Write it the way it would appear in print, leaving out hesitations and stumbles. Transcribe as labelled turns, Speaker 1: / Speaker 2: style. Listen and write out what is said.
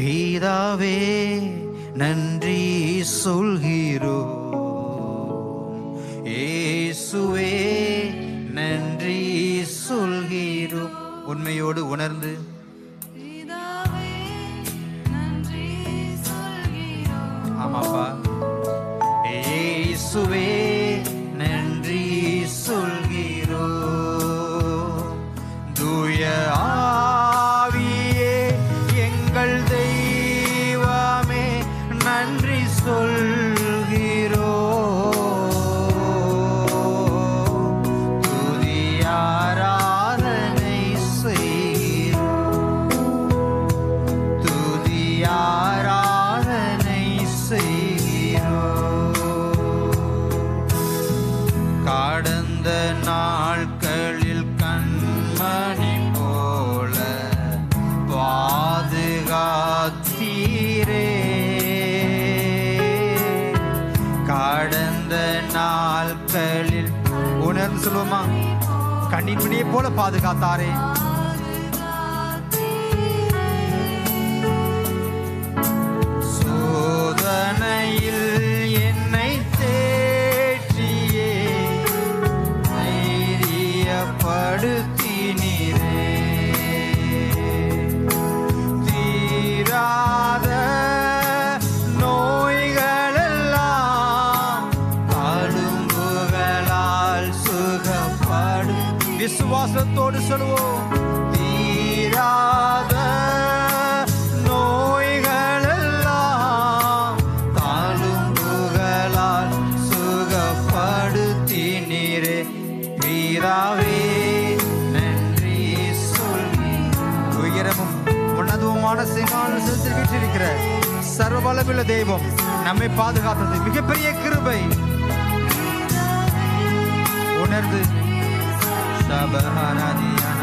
Speaker 1: பிதாவே நன்றி சொல்கிறோம். இயேசுவே நன்றி சொல்கிறோம். உண்மையோடு உணர்ந்து ஆமாப்பா. இயேசுவே நன்றி சொல்கிறோம். தூய ஆவியே எங்கள் தெய்வமே நன்றி சொல்கிறோம். துதி ஆராதனை செய்கிறோம். துதி ஆராதனை செய்கிறோம். கடந்த நாட்களில் கண்மணி போல பாதுகாத்தீரே. கடந்த நாட்களில் உணர்ந்து சொல்லுவோமா? கண்ணின் மணியை போல பாதுகாத்தாரே. சோதனையில் என்னை தேற்றியே தைரியப்படுத்தினீரே. தீராத நோய்களெல்லாம் தழும்புகளால் சுகப்படும். விசுவாசத்தோடு சொல்லுவோம். தீராத நோய்களெல்லாம் தழும்புகளால் சுகப்படுத்தினீரே. பிதாவே நன்றி சொல்லி. உயரமும் உன்னதமான சிங்காசனத்தில் வீற்றிருக்கிற சர்வ வல்லமையுள்ள தெய்வம் நம்மை பாதுகாத்தது மிகப்பெரிய கிருபை. உணர்ந்து சபஹாராதியான